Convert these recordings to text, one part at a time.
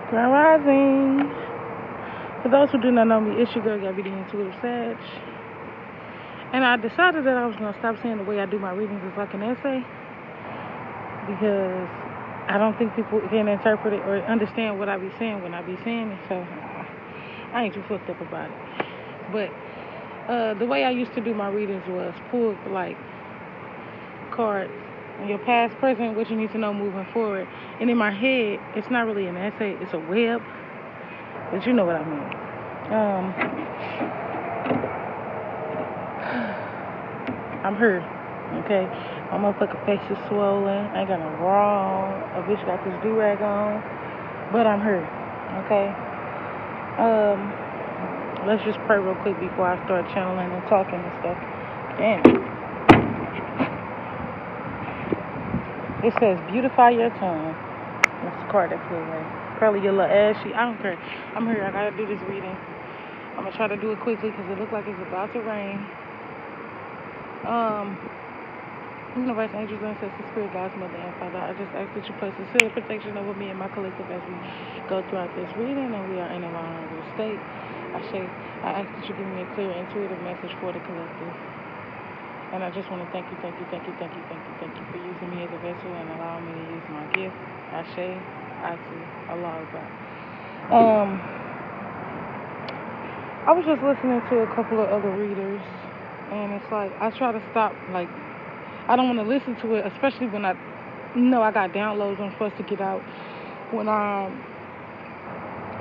Grand Rising. For those who do not know me, it's your girl Gabby the Intuitive Sage. And I decided that I was going to stop saying the way I do my readings is like an essay because I don't think people can interpret it or understand what I be saying when I be saying it. So I ain't too fucked up about it. But the way I used to do my readings was pull like cards in your past, present, what you need to know moving forward. And in my head, it's not really an essay, it's a web. But you know what I mean. I'm hurt, okay? My motherfucking face is swollen. I ain't got no wrong. A bitch got this do-rag on. But I'm hurt, okay? Let's just pray real quick before I start channeling and talking and stuff. Damn. It says, beautify your tongue. That's the card that flew away. Probably your little ashy. I don't care. I'm here. I gotta do this reading. I'm gonna try to do it quickly because it looks like it's about to rain. Universe, angels, ancestors, spirit, guides, mother, and father, I just ask that you place a seal of protection over me and my collective as we go throughout this reading and we are in a vulnerable state. I ask that you give me a clear, intuitive message for the collective. And I just want to thank you for using me as a vessel and allowing me to use my gift. Ashe, Atu, Allah Akbar. I was just listening to a couple of other readers, and it's like I try to stop. Like I don't want to listen to it, especially when I know I got downloads I'm supposed to get out. When I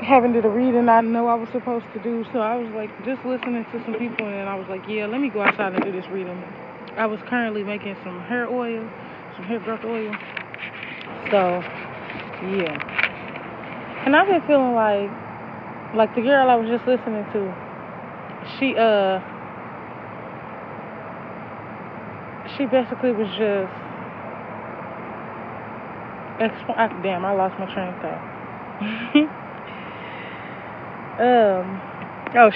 haven't did a reading I know I was supposed to do, so I was like just listening to some people, and then I was like, yeah, let me go outside and do this reading. I was currently making some hair oil, some hair growth oil. So yeah, and I've been feeling like the girl I was just listening to. She basically was just damn, I lost my train of thought.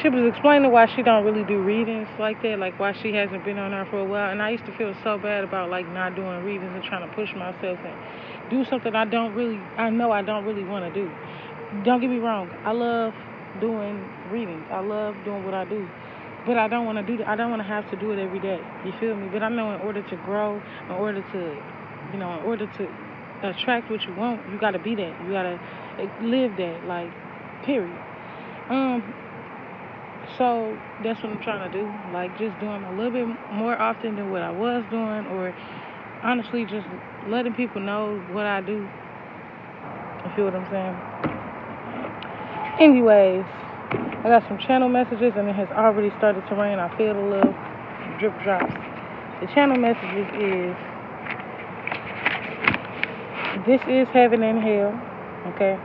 She was explaining why she don't really do readings like that, like why she hasn't been on her for a while. And I used to feel so bad about like not doing readings and trying to push myself and do something I know I don't really want to do. Don't get me wrong, I love doing readings. I love doing what I do. But I don't want to do that. I don't want to have to do it every day. You feel me? But I know in order to grow, in order to attract what you want, you got to be that. You got to live that, like, period. So that's what I'm trying to do. Like, just doing a little bit more often than what I was doing, or honestly, just letting people know what I do. You feel what I'm saying? Anyways, I got some channel messages, and it has already started to rain. I feel the little drip drops. The channel messages is, this is heaven and hell, okay?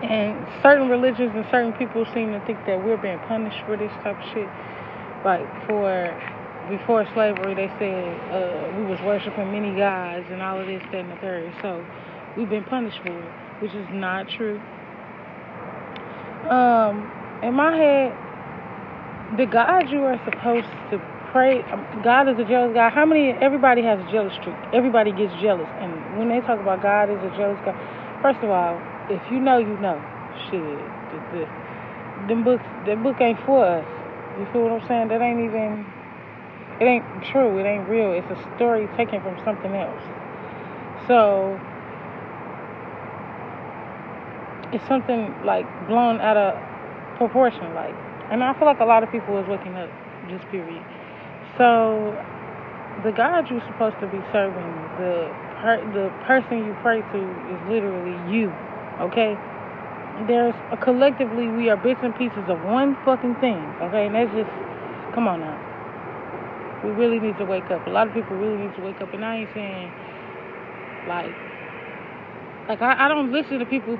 And certain religions and certain people seem to think that we're being punished for this type of shit. Like, before slavery, they said we was worshiping many gods and all of this, that, and the third. So we've been punished for it, which is not true. In my head, the God you are supposed to pray, God is a jealous God. Everybody has a jealous streak. Everybody gets jealous. And when they talk about God is a jealous God, first of all, if you know, you know. Shit, that book ain't for us. You feel what I'm saying? It ain't true. It ain't real. It's a story taken from something else. So, it's something like blown out of proportion, like. And I feel like a lot of people is waking up, just period. So, the God you're supposed to be serving, the person you pray to is literally you, okay? Collectively, we are bits and pieces of one fucking thing, okay? And that's just, come on now. We really need to wake up. A lot of people really need to wake up. And I ain't saying, like I don't listen to people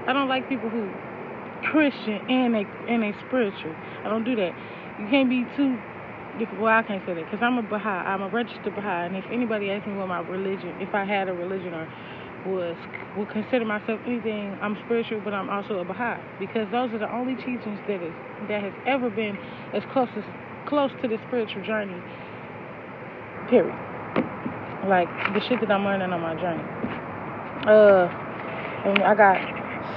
I don't like people who Christian and they spiritual. I don't do that. You can't be too different. Well, I can't say that because I'm a Baha'i. I'm a registered Baha'i, and if anybody asks me what my religion, if I had a religion or would consider myself anything, I'm spiritual, but I'm also a Baha'i, because those are the only teachings that has ever been as close to the spiritual journey. Period. Like the shit that I'm learning on my journey. And I got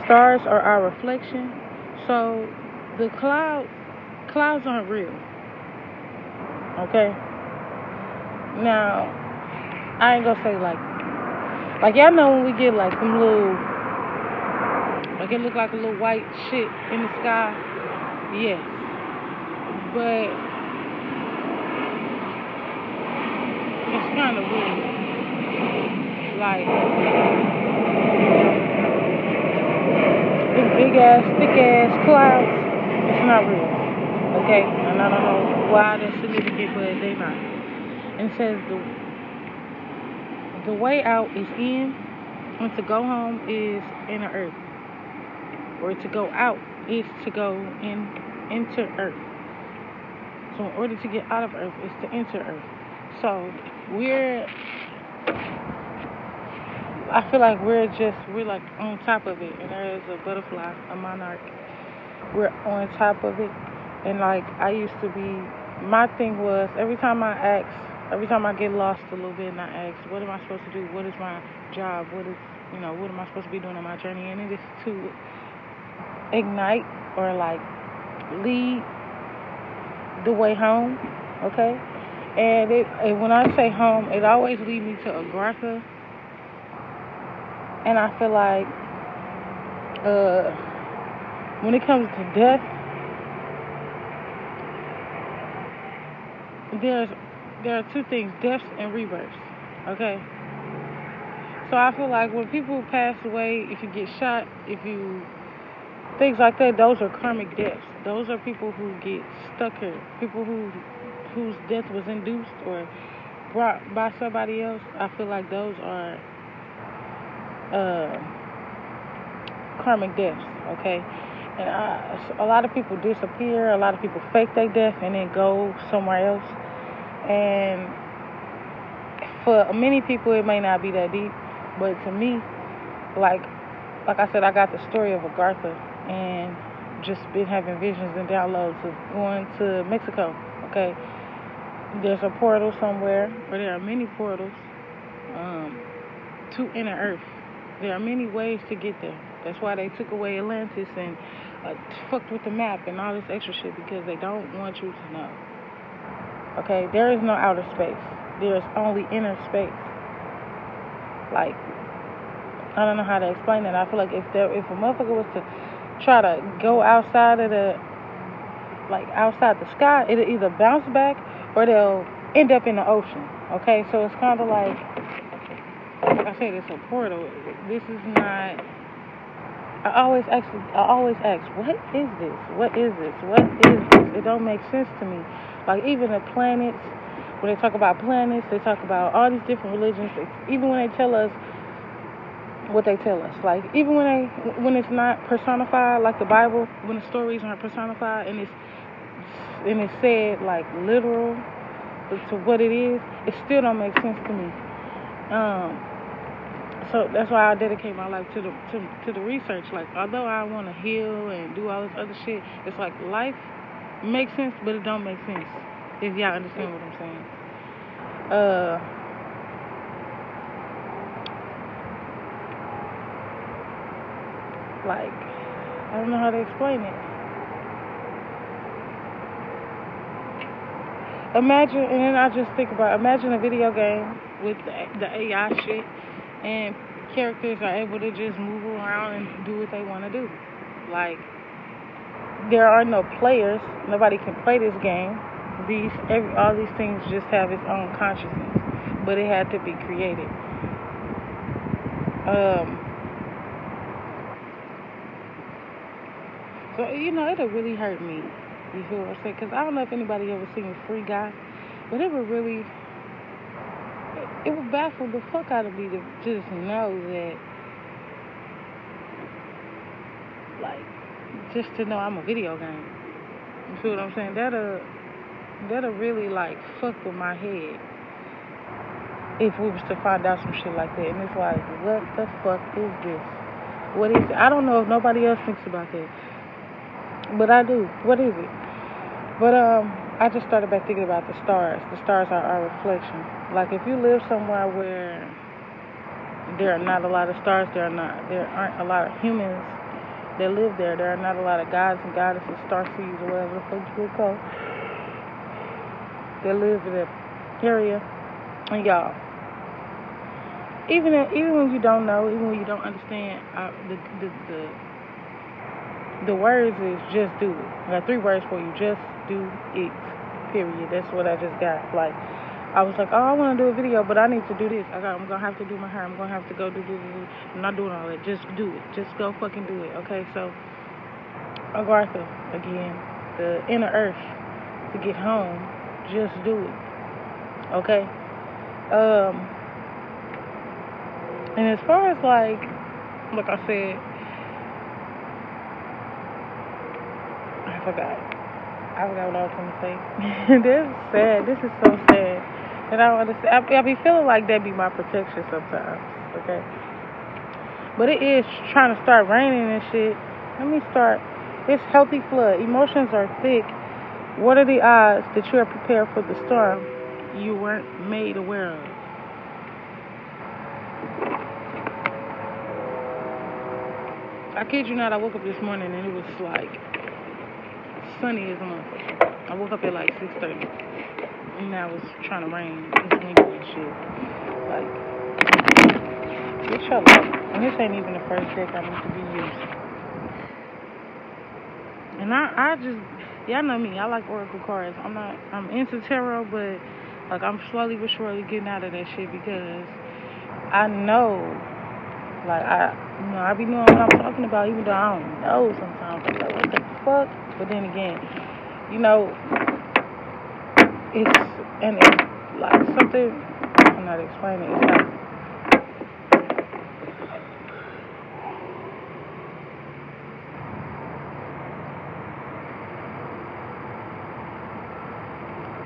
stars are our reflection. So the clouds aren't real. Okay. Now I ain't gonna say like y'all know when we get like some little like it look like a little white shit in the sky. Yes. But it's kind of weird. Like them big ass, thick ass clouds. It's not real. Okay, and I don't know why they're significant, but they not. And it says the way out is in, and to go home is in the earth, or to go out is to go into earth. So in order to get out of earth is to enter earth. So I feel like we're like on top of it, and there is a butterfly, a monarch. We're on top of it, and like I used to be. My thing was every time I get lost a little bit, and I ask, what am I supposed to do? What is my job? What am I supposed to be doing on my journey? And it is to ignite or like lead the way home, okay? And when I say home, it always leads me to Agartha, and I feel like when it comes to death, there are two things: deaths and rebirths, okay? So I feel like when people pass away, if you get shot, if you things like that, those are karmic deaths. Those are people who get stuck here, people whose death was induced or brought by somebody else. I feel like those are uh, karmic deaths, okay? And a lot of people disappear, a lot of people fake their death and then go somewhere else. And for many people, it may not be that deep, but to me, like I said, I got the story of Agartha and just been having visions and downloads of going to Mexico, okay? There's a portal somewhere, or there are many portals to inner Earth. There are many ways to get there. That's why they took away Atlantis and fucked with the map and all this extra shit, because they don't want you to know. Okay, there is no outer space. There is only inner space. Like, I don't know how to explain that. I feel like if a motherfucker was to try to go outside the sky, it'll either bounce back or they'll end up in the ocean. Okay, so it's kind of like I said, it's a portal. This is not. I always ask, what is this? What is this? What is this? It don't make sense to me. Like even the planets, when they talk about planets, they talk about all these different religions. Even when they tell us what they tell us, like even when it's not personified, like the Bible, when the stories aren't personified and it's said like literal to what it is, it still don't make sense to me. So that's why I dedicate my life to the research. Like, although I want to heal and do all this other shit, it's like life makes sense, but it don't make sense. If y'all understand what I'm saying. Like, I don't know how to explain it. Imagine, and then I just think about, imagine a video game with the AI shit, and characters are able to just move around and do what they want to do. Like, there are no players. Nobody can play this game. All these things just have its own consciousness, but it had to be created. So it'll really hurt me. You feel what I'm saying? Because I don't know if anybody ever seen Free Guy, but it would baffle the fuck out of me to just know that, like, just to know I'm a video game. You feel what I'm saying? That'll really like fuck with my head if we was to find out some shit like that. And it's like, what the fuck is this? What is it? I don't know if nobody else thinks about that, but I do. What is it? But I just started back thinking about the stars. The stars are our reflection. Like if you live somewhere where there are not a lot of stars, there aren't a lot of humans that live there. There are not a lot of gods and goddesses, starseeds, or whatever the fuck you would call, that live in that area. And y'all, even when you don't know, even when you don't understand, the words is just do it. I got 3 words for you: just do it. Period. That's what I just got. Like, I was like, oh, I want to do a video, but I need to do this. I'm gonna have to do my hair. I'm gonna have to go do. I'm not doing all that. Just do it. Just go fucking do it. Okay. So, Agartha again, the inner earth to get home. Just do it. Okay. And as far as like I said, I forgot what I was going to say. This is sad. This is so sad. And I understand. I be feeling like that be my protection sometimes. Okay. But it is trying to start raining and shit. Let me start. It's healthy flood. Emotions are thick. What are the odds that you are prepared for the storm you weren't made aware of? I kid you not, I woke up this morning and it was like sunny as a motherfucker. I woke up at like 6:30 and now it's trying to rain. It's windy and shit. Like, get your luck. And this ain't even the first deck I need to be using. And I just, y'all know me, I like Oracle cards. I'm into tarot, but like I'm slowly but surely getting out of that shit because I know, like I be knowing what I'm talking about, even though I don't know sometimes. I'm like, what the fuck? But then again, it's like something, I'm not explaining, it's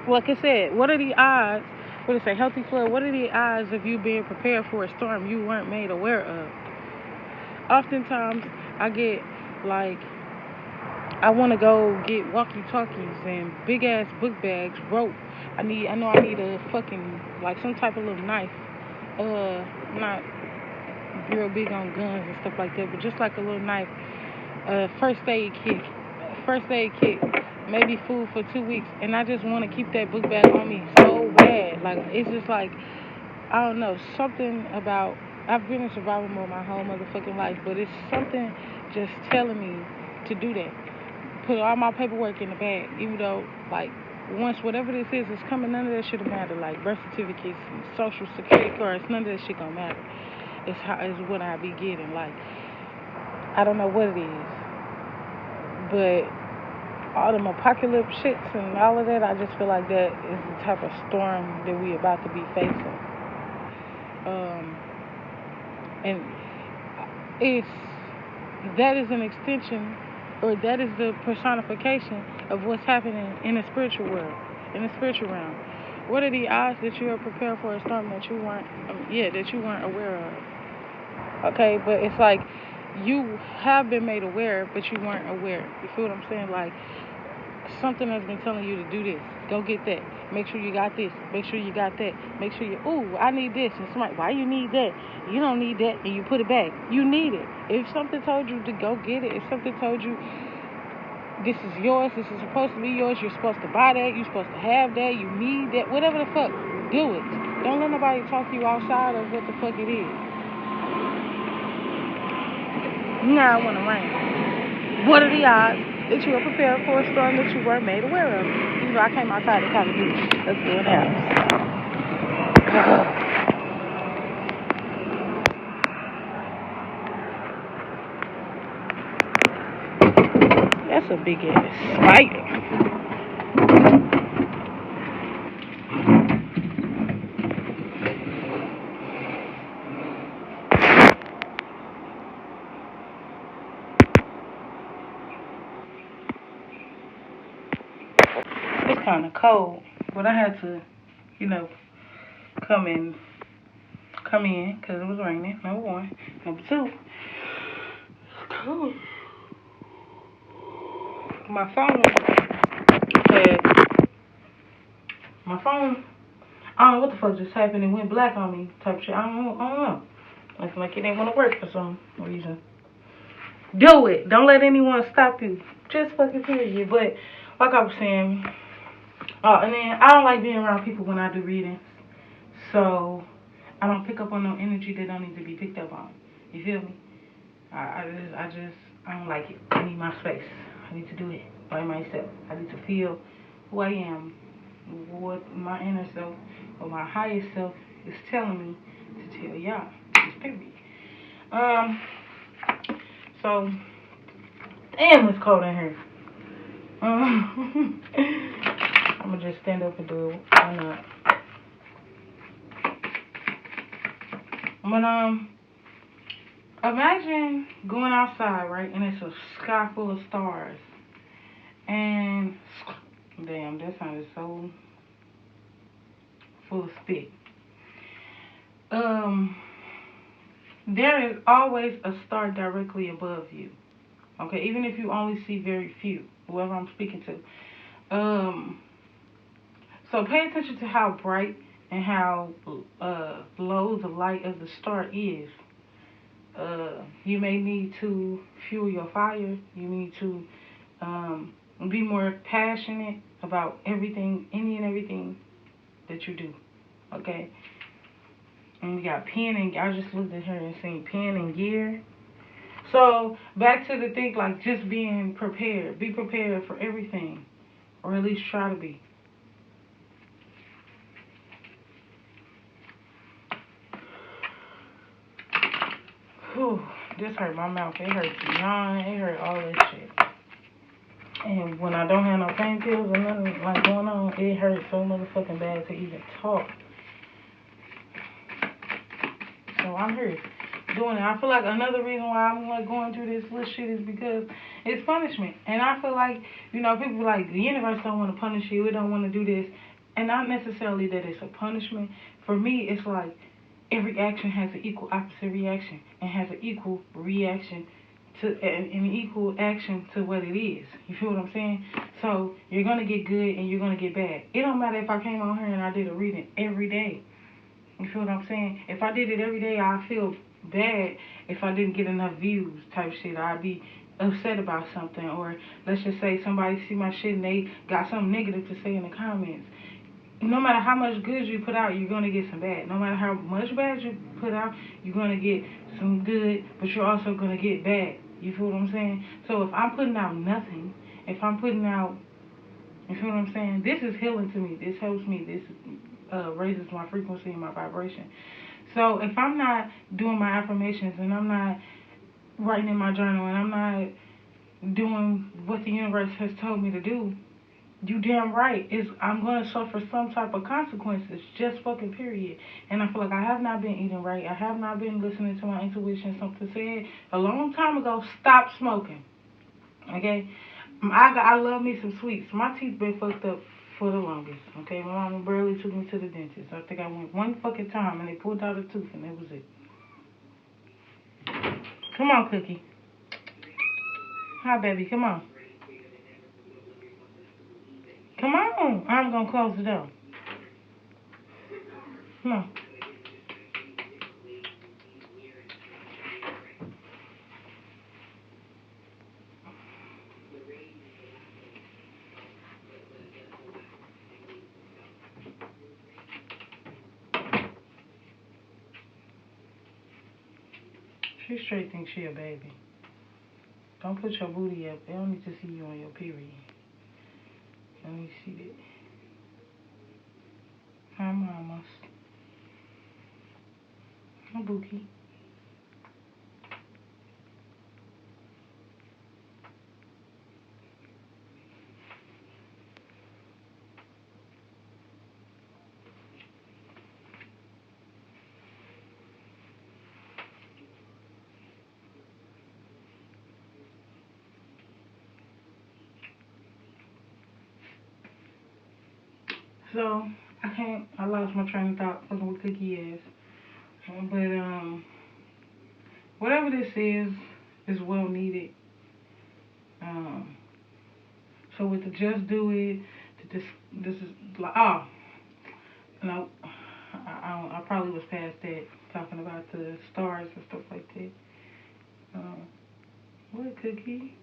like, like I said, what are the odds, what did it say, healthy flood, what are the odds of you being prepared for a storm you weren't made aware of? Oftentimes, I get, like, I want to go get walkie-talkies and big-ass book bags, rope. I know I need a fucking, like, some type of little knife. I'm not real big on guns and stuff like that, but just like a little knife. First aid kit, maybe food for 2 weeks, and I just want to keep that book bag on me so bad. Like, it's just like, I don't know, something about, I've been in survival mode my whole motherfucking life, but it's something just telling me to do that. Put all my paperwork in the bag, even though, like, once whatever this is coming, none of that shit will matter. Like birth certificates and social security cards, none of that shit gonna matter. It's what I be getting. Like, I don't know what it is, but all them apocalypse shits and all of that, I just feel like that is the type of storm that we about to be facing. And that is an extension, or that is the personification of what's happening in the spiritual world, in the spiritual realm. What are the odds that you are prepared for a storm that you weren't aware of? Okay, but it's like you have been made aware, but you weren't aware. You feel what I'm saying? Like, something has been telling you to do this. Go get that. Make sure you got this. Make sure you got that. Make sure I need this. And somebody, why you need that? You don't need that. And you put it back. You need it. If something told you to go get it, if something told you this is yours, this is supposed to be yours, you're supposed to buy that, you're supposed to have that, you need that, whatever the fuck, do it. Don't let nobody talk you outside of what the fuck it is. Now I want to rain. What are the odds that you are prepared for a storm that you weren't made aware of? You know, I came outside to kind of do it. Let's do it now. That's a big ass spider. It's kind of cold, but I had to, come in because it was raining. Number one. Number two, my phone, I don't know what the fuck just happened. It went black on me type shit. I don't know. It's like it didn't want to work for some reason. Do it. Don't let anyone stop you. Just fucking period. But like I was saying, and then I don't like being around people when I do readings. So I don't pick up on no energy that don't need to be picked up on. You feel me? I don't like it. I need my space. I need to do it by myself. I need to feel who I am, what my inner self or my higher self is telling me to tell y'all. Just period. Um. So, damn, it's cold in here. I'm gonna just stand up and do it. Why not? But imagine going outside, right, and it's a sky full of stars, and damn, that sounded so full of spit. Um, there is always a star directly above you. Okay, even if you only see very few, whoever I'm speaking to. So pay attention to how bright and how low the light of the star is. You may need to fuel your fire. You need to be more passionate about everything, any and everything that you do. Okay? And we got pen and I just looked at her and seen pen and gear. So back to the thing, like just being prepared. Be prepared for everything, or at least try to be. Whew, this hurt my mouth. It hurt to yawn. It hurt all that shit. And when I don't have no pain pills or nothing like going on, it hurts so motherfucking bad to even talk. So I'm here doing it. I feel like another reason why I'm like going through this little shit is because it's punishment. And I feel like, people like the universe don't want to punish you. It don't want to do this. And not necessarily that it's a punishment. For me, it's like every action has an equal opposite reaction and has an equal reaction to an equal action to what it is. You feel what I'm saying? So you're gonna get good and you're gonna get bad. It don't matter if I came on here and I did a reading every day. You feel what I'm saying? If I did it every day, I'd feel bad if I didn't get enough views type shit. I'd be upset about something. Or let's just say somebody see my shit and they got something negative to say in the comments. No matter how much good you put out, you're going to get some bad. No matter how much bad you put out, you're going to get some good, but you're also going to get bad. You feel what I'm saying? So if I'm putting out nothing, if I'm putting out, you feel what I'm saying? This is healing to me. This helps me. This raises my frequency and my vibration. So if I'm not doing my affirmations and I'm not writing in my journal and I'm not doing what the universe has told me to do, you damn right. I'm going to suffer some type of consequences. Just fucking period. And I feel like I have not been eating right. I have not been listening to my intuition. Something said a long time ago, stop smoking. Okay? I love me some sweets. My teeth been fucked up for the longest. Okay? My mama barely took me to the dentist. I think I went one fucking time and they pulled out a tooth and that was it. Come on, Cookie. Hi, baby. Come on. Come on. I'm going to close the door. Come on. She straight thinks she a baby. Don't put your booty up. They don't need to see you on your period. Let me see that. Hi, mamas. Hi, Bookie. So, I lost my train of thought fucking with Cookie ass. But, whatever this is well needed. So with the just do it, this is like, no, I probably was past that, talking about the stars and stuff like that. What a cookie.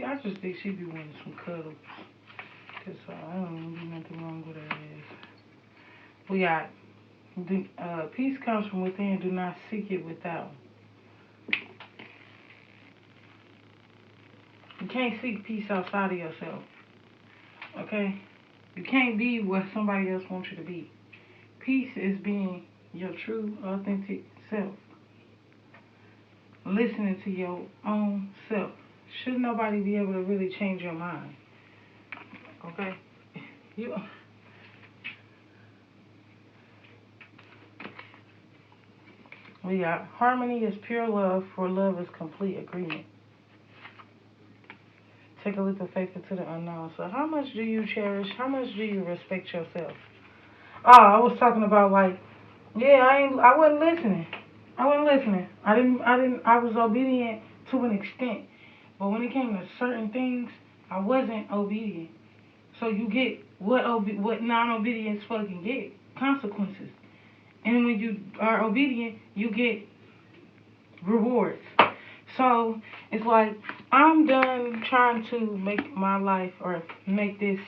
I just think she be wanting some cuddles. Cause I don't even do nothing wrong with her ass. We got peace comes from within. Do not seek it without. You can't seek peace outside of yourself. Okay? You can't be what somebody else wants you to be. Peace is being your true, authentic self. Listening to your own self. Should nobody be able to really change your mind? Okay? We got harmony is pure love, for love is complete agreement. Take a leap of faith into the unknown. So how much do you cherish? How much do you respect yourself? Oh, I was talking about I wasn't listening. I was obedient to an extent. But when it came to certain things, I wasn't obedient. So you get what non-obedience fucking get. Consequences. And when you are obedient, you get rewards. So it's like I'm done trying to make my life or make this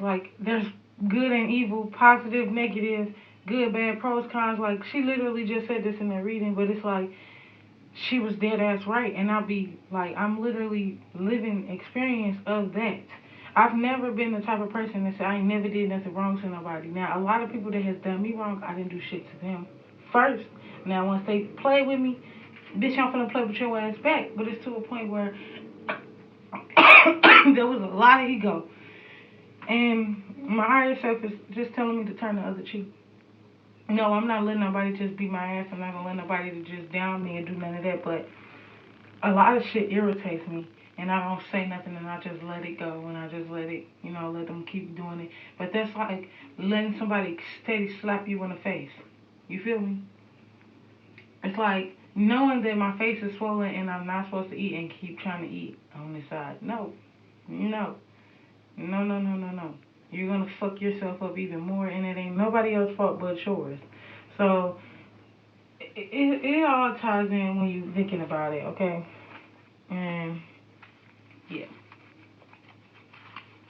like there's good and evil, positive, negative, good, bad, pros, cons. Like she literally just said this in the reading, but it's like she was dead ass right, and I'll be like I'm literally living experience of that. I've never been the type of person that said I ain't never did nothing wrong to nobody. Now a lot of people that has done me wrong, I didn't do shit to them first. Now once they play with me, bitch, I'm finna play with your ass back. But it's to a point where there was a lot of ego. And my higher self is just telling me to turn the other cheek. No, I'm not letting nobody just beat my ass. I'm not gonna let nobody to just down me and do none of that. But a lot of shit irritates me. And I don't say nothing and I just let it go. And I just let it, let them keep doing it. But that's like letting somebody steady slap you in the face. You feel me? It's like knowing that my face is swollen and I'm not supposed to eat and keep trying to eat on this side. No. No. No, no, no, no, no. You're going to fuck yourself up even more, and it ain't nobody else's fault but yours. So, it all ties in when you're thinking about it, okay? And, yeah.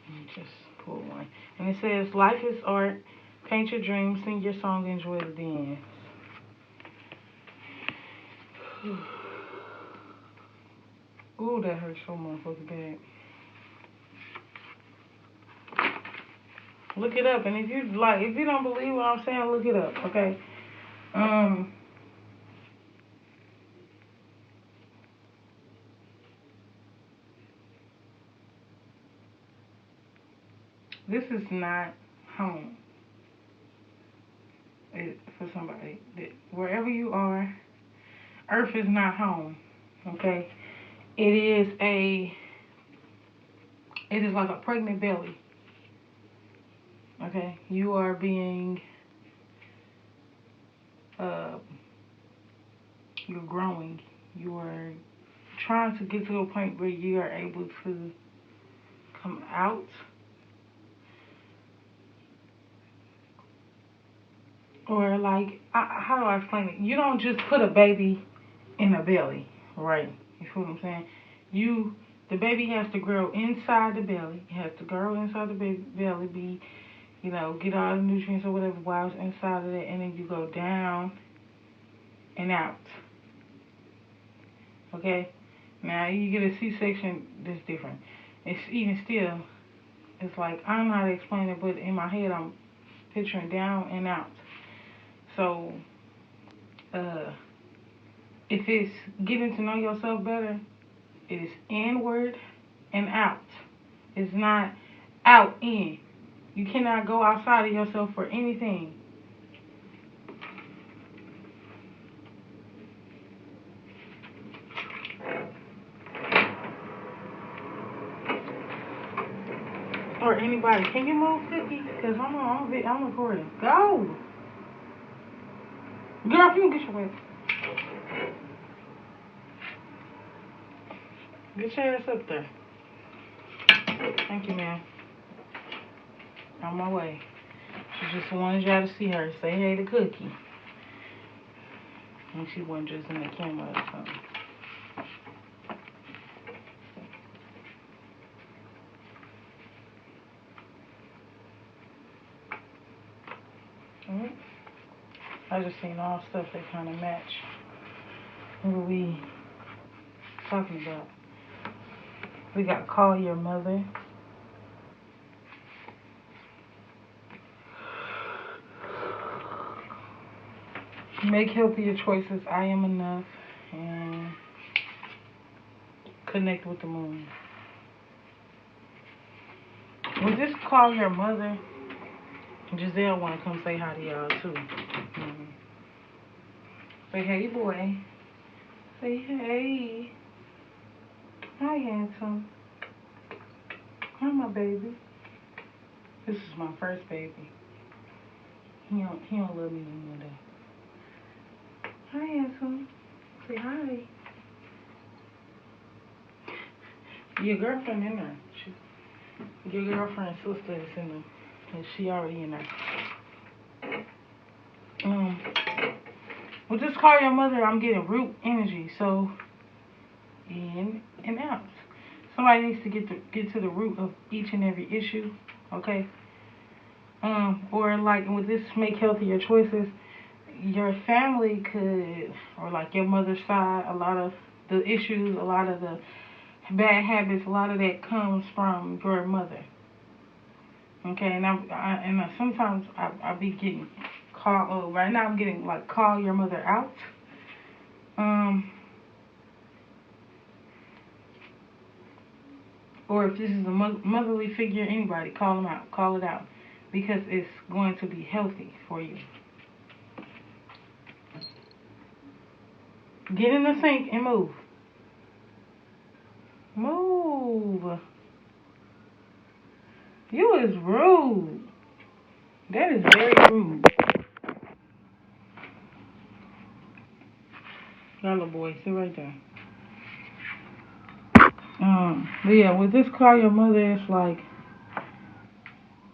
Let me just pull one. And it says, life is art. Paint your dreams, sing your song, enjoy the dance. Ooh, that hurts so motherfucking bad. Look it up, and if you don't believe what I'm saying, look it up, okay? This is not home. For somebody, wherever you are, Earth is not home, okay? It is like a pregnant belly, okay? You are being, you're growing. You are trying to get to a point where you are able to come out. Or like, how do I explain it? You don't just put a baby in a belly, right? You feel what I'm saying? The baby has to grow inside the belly. It has to grow inside the belly, get all the nutrients or whatever while it's inside of that, and then you go down and out. Okay? Now, you get a C-section, that's different. It's even still, it's like, I don't know how to explain it, but in my head, I'm picturing down and out. So, if it's getting to know yourself better, it is inward and out. It's not out, in. You cannot go outside of yourself for anything. Or anybody. Can you move, Cookie? Because I'm recording. Go! Girl, you get your way. Get your ass up there. Thank you, ma'am. On my way. She just wanted y'all to see her. Say hey to Cookie. And she wasn't just in the camera or something. Alright. I just seen all stuff that kind of match what we talking about. We got call your mother. Make healthier choices. I am enough. And connect with the moon. With this call your mother, Giselle want to come say hi to y'all too. Mm-hmm. Say hey, boy. Say hey. Hi, handsome. Hi, my baby. This is my first baby. He don't love me no more though. Hi, handsome. Say hi. Your girlfriend in there. Your girlfriend's sister is in there. And she already in there. Well, just call your mother. I'm getting root energy. So, in and out. Somebody needs to get to the root of each and every issue. Okay? Or like with this make healthier choices, your family could, or like your mother's side, a lot of the issues, a lot of the bad habits, a lot of that comes from your mother. Okay, and sometimes I be getting called. Right now I'm getting like call your mother out. Or if this is a motherly figure, anybody, call them out, call it out, because it's going to be healthy for you. Get in the sink and move. Move. You is rude. That is very rude. Y'all little boy, sit right there. But yeah, with this call your mother, it's like,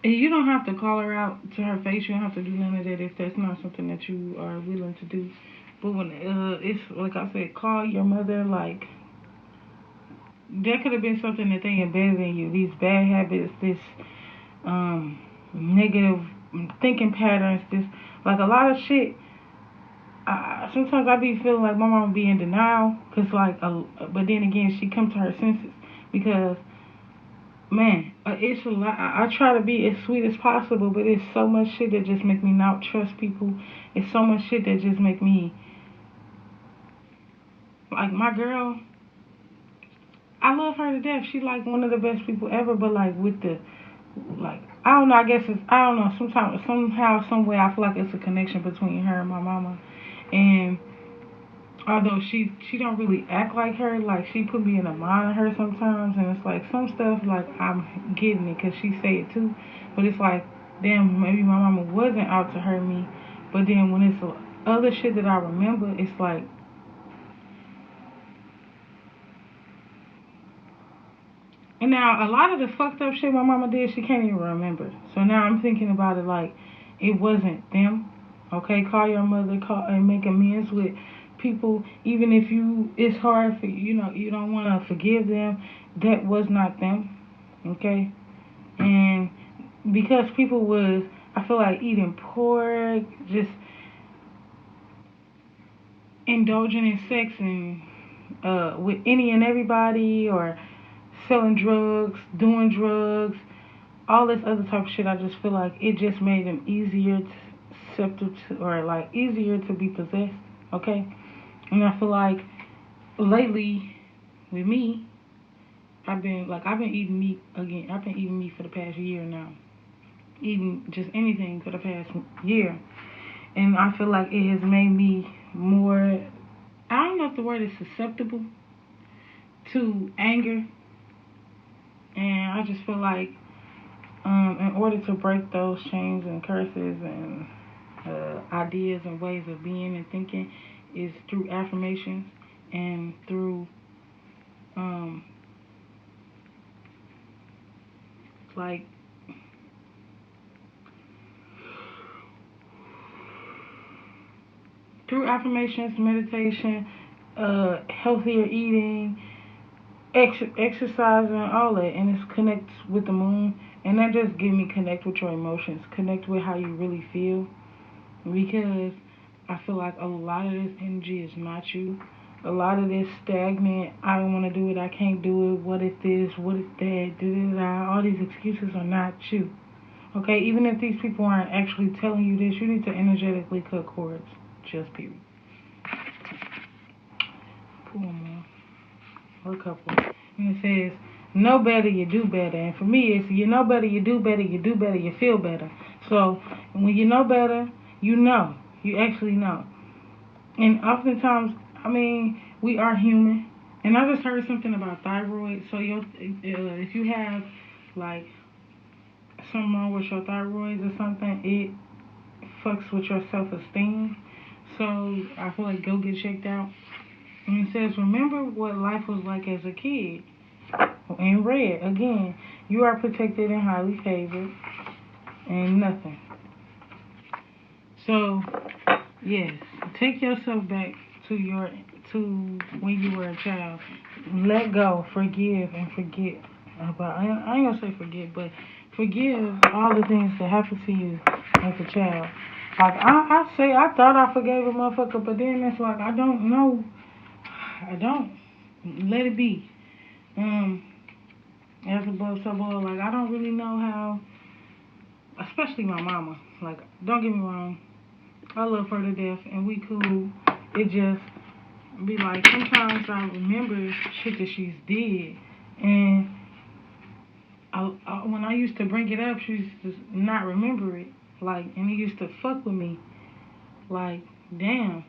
you don't have to call her out to her face. You don't have to do none of that if that's not something that you are willing to do. But when it's like I said, call your mother. Like that could have been something that they embedded in you. These bad habits, this negative thinking patterns, this like a lot of shit. Sometimes I be feeling like my mama be in denial, cause like, but then again she come to her senses because. Man, it's a lot. I try to be as sweet as possible, but it's so much shit that just make me not trust people. It's so much shit that just make me, like my girl, I love her to death. She's like one of the best people ever, but like with the, like, I don't know, I guess it's, I don't know, sometimes, somehow, some way I feel like it's a connection between her and my mama. And although she don't really act like her, like she put me in a mind of her sometimes, and it's like some stuff like I'm getting it because she say it too, but it's like, damn, maybe my mama wasn't out to hurt me, but then when it's other shit that I remember, it's like, and now a lot of the fucked up shit my mama did, she can't even remember. So now I'm thinking about it like it wasn't them. Okay, call your mother, call and make amends with people, even if it's hard for you don't want to forgive them. That was not them. Okay, and because people was, I feel like eating pork, just indulging in sex and with any and everybody, or selling drugs, doing drugs, all this other type of shit. I just feel like it just made them easier to susceptible to, or like easier to be possessed. Okay, and I feel like lately with me, I've been eating meat again. I've been eating meat for the past year now, eating just anything for the past year, and I feel like it has made me more. I don't know if the word is susceptible to anger, and I just feel like in order to break those chains and curses and ideas and ways of being and thinking is through affirmations and through like through affirmations, meditation, healthier eating, exercising, all that, and it connects with the moon, and that just give me connect with your emotions, connect with how you really feel, because I feel like a lot of this energy is not you. A lot of this stagnant, I don't want to do it, I can't do it, what if this, what if that, da da da, all these excuses are not you. Okay, even if these people aren't actually telling you this, you need to energetically cut cords. Just period. Pull them off. Or a couple. And it says, know better, you do better. And for me, it's you know better, you do better, you feel better. So when you know better, you know. You actually know. And oftentimes, I mean, we are human. And I just heard something about thyroid. So if you have like something wrong with your thyroid or something, it fucks with your self-esteem. So I feel like go get checked out. And it says, remember what life was like as a kid. In red, again, you are protected and highly favored, and nothing. So, yes, take yourself back to when you were a child. Let go, forgive, and forget about. I ain't gonna say forget, but forgive all the things that happened to you as a child. Like I thought I forgave a motherfucker, but then it's like I don't know. I don't. Let it be. As above, so below. Like I don't really know how. Especially my mama. Like don't get me wrong. I love her to death, and we cool. It just be like sometimes I remember shit that she's did, and when I used to bring it up, she used to not remember it. Like, and it used to fuck with me. Like, damn,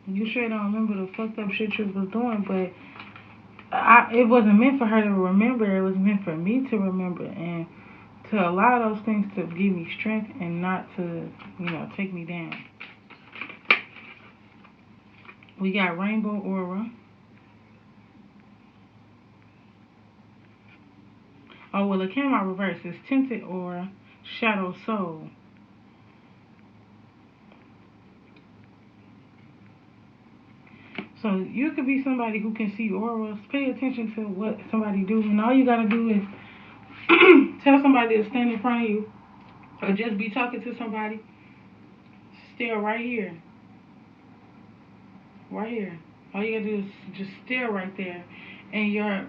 you sure don't remember the fucked up shit you was doing, but it wasn't meant for her to remember. It was meant for me to remember, and to allow those things to give me strength and not to, take me down. We got Rainbow Aura. Oh, well, it came out reverse. It's Tinted Aura, Shadow Soul. So you could be somebody who can see auras. Pay attention to what somebody do, and all you gotta do is tell somebody to stand in front of you, or just be talking to somebody. Stare right here, right here. All you gotta do is just stare right there, and your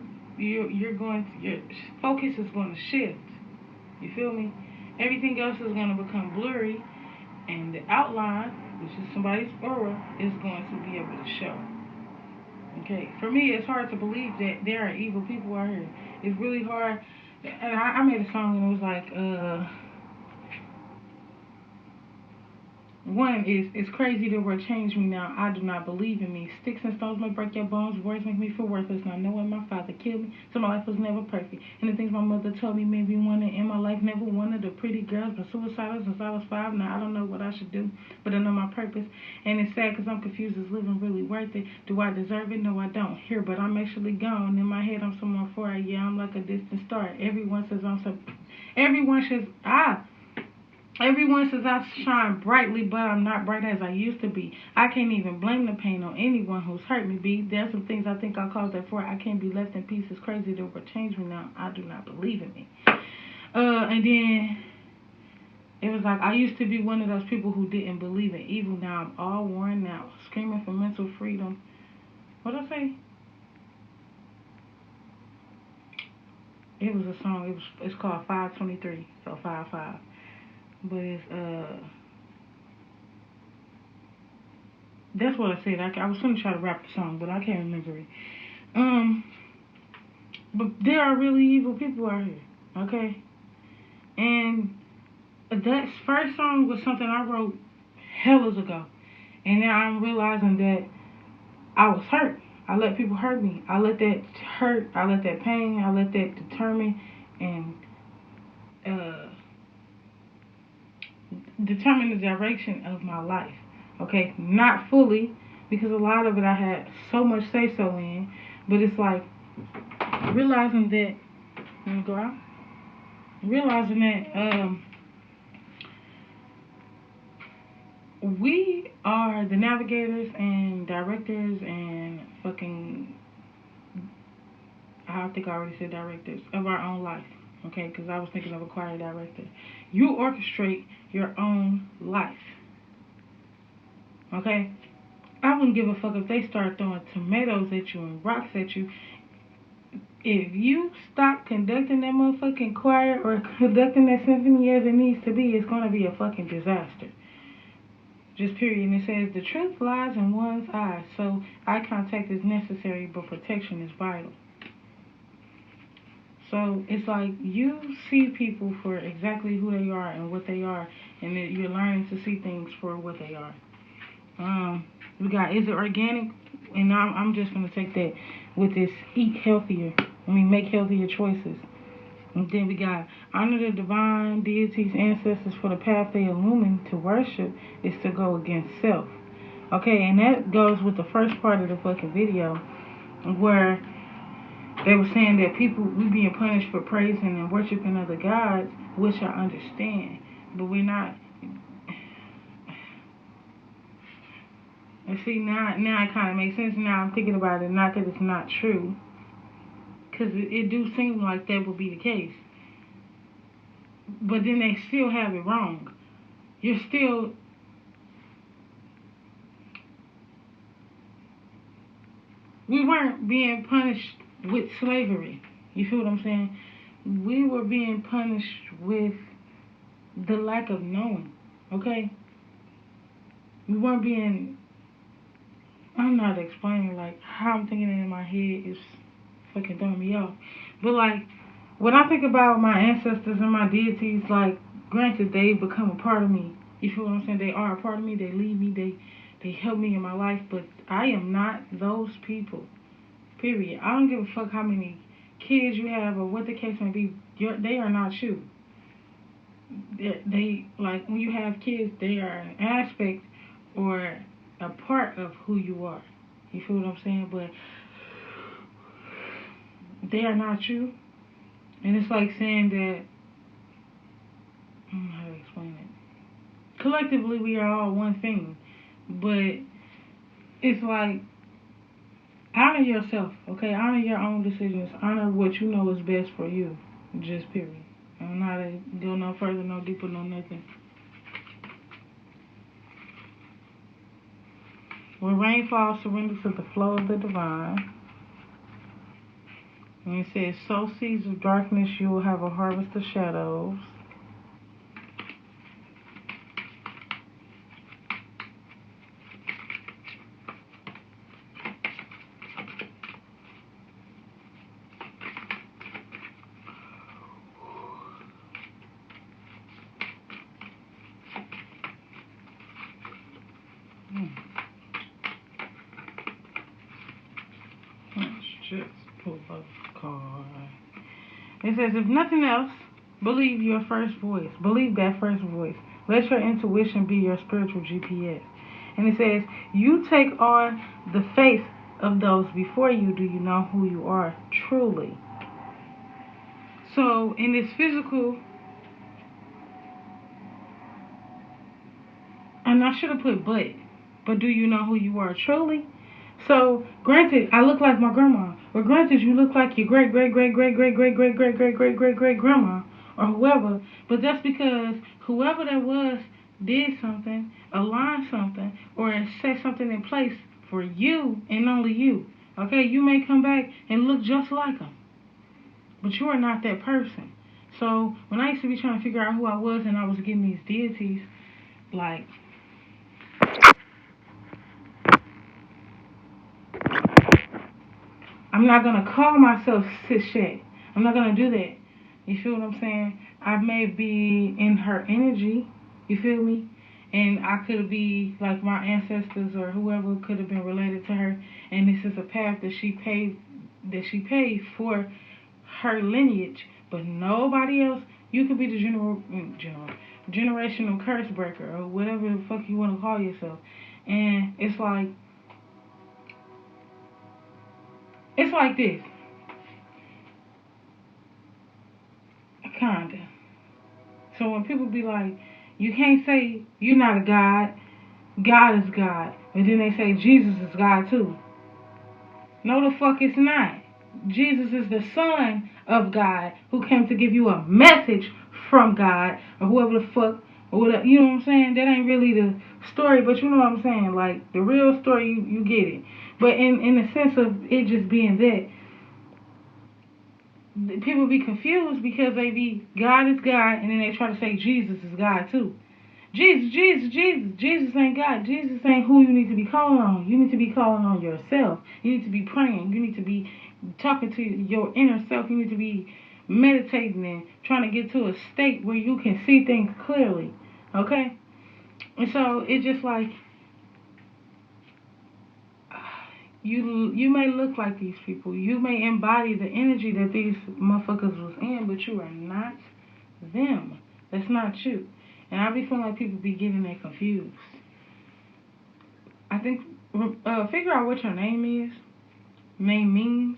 focus is going to shift. You feel me? Everything else is going to become blurry, and the outline, which is somebody's aura, is going to be able to show. Okay, for me, it's hard to believe that there are evil people out here. It's really hard. And I made a song and it was like, one is, it's crazy the word changed me now. I do not believe in me. Sticks and stones may break your bones. Words make me feel worthless. Not knowing my father killed me. So my life was never perfect. And the things my mother told me made me wanted in my life. Never wanted the pretty girls, but suicidal since I was 5. Now I don't know what I should do, but I know my purpose. And it's sad because I'm confused. Is living really worth it? Do I deserve it? No, I don't. Here, but I'm actually gone. In my head, I'm somewhere far. Yeah, I'm like a distant star. Everyone says I'm so. Everyone says I shine brightly, but I'm not bright as I used to be. I can't even blame the pain on anyone who's hurt me, B. There's some things I think I caused that for. I can't be left in peace. It's crazy to change me now. I do not believe in me. And then it was like, I used to be one of those people who didn't believe in evil. Now I'm all worn out, screaming for mental freedom. What did I say? It was a song. It's called 523, so 5-5. But it's that's what I said. I was gonna try to rap the song, but I can't remember it. But there are really evil people out here, okay? And that first song was something I wrote hellas ago, and now I'm realizing that I was hurt. I let people hurt me. I let that hurt. I let that pain. I let that determine and determine the direction of my life. Okay, not fully, because a lot of it I had so much say so in, but it's like realizing that. Let me go out. Realizing that we are the navigators and directors and fucking, I think I already said directors of our own life. Okay, because I was thinking of a choir director. You orchestrate your own life. Okay? I wouldn't give a fuck if they start throwing tomatoes at you and rocks at you. If you stop conducting that motherfucking choir or conducting that symphony as it needs to be, it's going to be a fucking disaster. Just period. And it says, the truth lies in one's eyes, so eye contact is necessary, but protection is vital. So it's like you see people for exactly who they are and what they are, and that you're learning to see things for what they are. We got, is it organic? And I'm just going to take that with this eat healthier. Make healthier choices. And then we got honor the divine deities, ancestors for the path they illumine. To worship is to go against self. Okay, and that goes with the first part of the fucking video where they were saying that people, we being punished for praising and worshiping other gods, which I understand. But we're not. And see, now it kind of makes sense. Now I'm thinking about it, not that it's not true. Because it do seem like that would be the case. But then they still have it wrong. You're still... We weren't being punished with slavery. You feel what I'm saying? We were being punished with the lack of knowing. Okay? We weren't being... I'm not explaining, like, how I'm thinking it in my head is fucking throwing me off. But, like, when I think about my ancestors and my deities, like, granted, they've become a part of me. You feel what I'm saying? They are a part of me. They lead me. They help me in my life. But I am not those people. Period. I don't give a fuck how many kids you have or what the case may be. They are not you. They, like, when you have kids, they are an aspect or a part of who you are. You feel what I'm saying? But they are not you. And it's like saying that, I don't know how to explain it. Collectively, we are all one thing. But it's like, honor yourself, okay? Honor your own decisions. Honor what you know is best for you. Just period. I don't know how to go no further, no deeper, no nothing. When rain falls, surrender to the flow of the divine. And it says, sow seeds of darkness, you will have a harvest of shadows. Let's just pull up a card. It says, if nothing else, believe your first voice. Believe that first voice. Let your intuition be your spiritual GPS. And it says, you take on the faith of those before you. Do you know who you are truly? So, in this physical, and I should have put but do you know who you are truly? So, granted, I look like my grandma. But granted, you look like your great great great great great great great great great great great great grandma or whoever. But that's because whoever that was did something, aligned something, or set something in place for you and only you. Okay, you may come back and look just like them, but you are not that person. So when I used to be trying to figure out who I was and I was getting these deities, like, I'm not going to call myself Sishay. I'm not going to do that. You feel what I'm saying? I may be in her energy. You feel me? And I could be like my ancestors or whoever could have been related to her. And this is a path that she paid for her lineage. But nobody else. You could be the generational curse breaker or whatever the fuck you want to call yourself. And it's like this. Kinda. So when people be like, you can't say you're not a god, God is God. And then they say Jesus is God too. No, the fuck it's not. Jesus is the Son of God who came to give you a message from God or whoever the fuck or whatever. You know what I'm saying? That ain't really the story, but you know what I'm saying. Like the real story, you get it. But in the sense of it just being that, people be confused because they be God is God and then they try to say Jesus is God too. Jesus ain't God. Jesus ain't who you need to be calling on. You need to be calling on yourself. You need to be praying. You need to be talking to your inner self. You need to be meditating and trying to get to a state where you can see things clearly. Okay? And so it's just like you may look like these people. You may embody the energy that these motherfuckers was in, but you are not them. That's not you. And I be feeling like people be getting that confused. I think figure out what your name is, name means,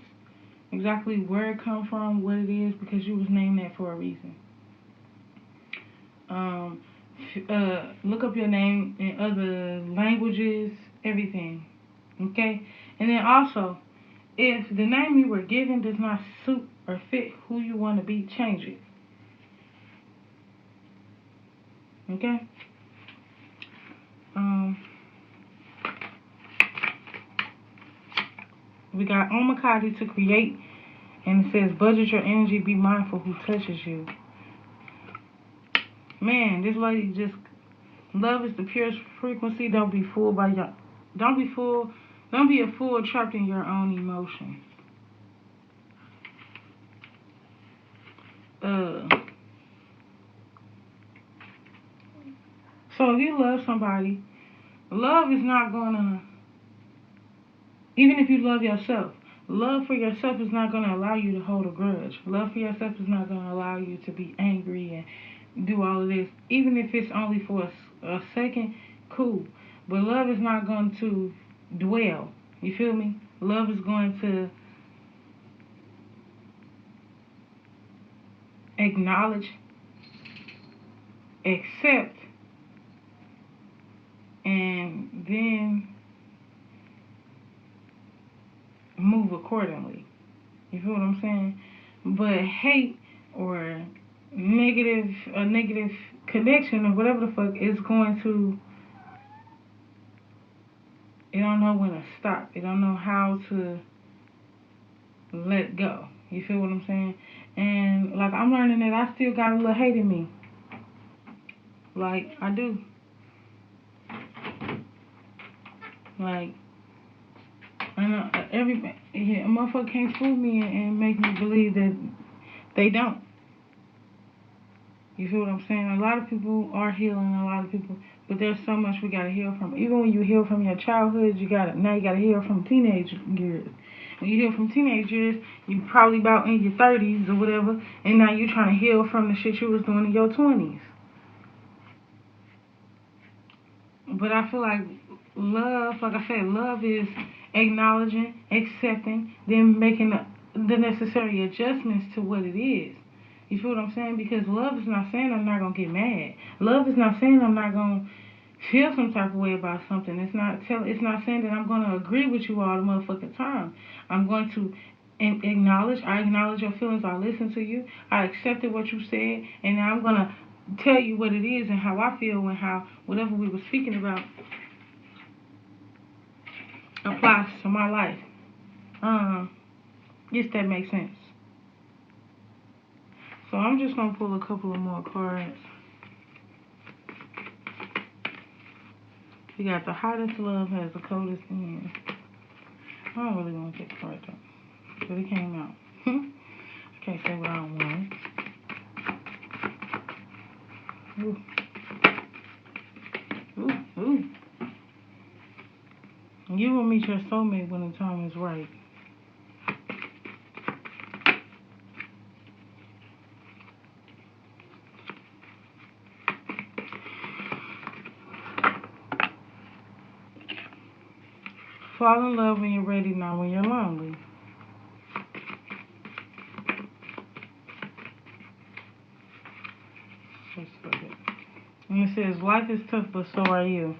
exactly where it come from, what it is, because you was named that for a reason. Look up your name in other languages, everything. Okay? And then also, if the name you were given does not suit or fit who you want to be, change it. Okay? We got Omakati to create, and it says, budget your energy, be mindful who touches you. Man, this lady just, love is the purest frequency. Don't be fooled by your, don't be a fool trapped in your own emotions. So if you love somebody, love is not gonna, even if you love yourself, love for yourself is not gonna allow you to hold a grudge. Love for yourself is not gonna allow you to be angry and do all of this. Even if it's only for a second, cool. But love is not going to dwell. You feel me? Love is going to acknowledge, accept, and then move accordingly. You feel what I'm saying? But hate or a negative connection or whatever the fuck is going to, it don't know when to stop. It don't know how to let go. You feel what I'm saying? And like I'm learning that I still got a little hate in me. Like I do. Like I know a motherfucker can't fool me and make me believe that they don't. You feel what I'm saying? A lot of people are healing, a lot of people, but there's so much we gotta heal from. Even when you heal from your childhood, you gotta heal from teenage years. When you heal from teenage years, you probably about in your 30s or whatever, and now you're trying to heal from the shit you was doing in your 20s. But I feel like love, like I said, love is acknowledging, accepting, then making the necessary adjustments to what it is. You feel what I'm saying? Because love is not saying I'm not going to get mad. Love is not saying I'm not going to feel some type of way about something. It's not saying that I'm going to agree with you all the motherfucking time. I'm going to I acknowledge your feelings. I listen to you. I accepted what you said, and now I'm going to tell you what it is and how I feel and how whatever we were speaking about applies to my life. Yes, that makes sense. So I'm just gonna pull a couple of more cards. We got the hottest love has the coldest end. I don't really want to take the card though, but it came out. I can't say what I don't want. Ooh. Ooh, ooh. You will meet your soulmate when the time is right. Fall in love when you're ready, not when you're lonely. And it says, life is tough, but so are you.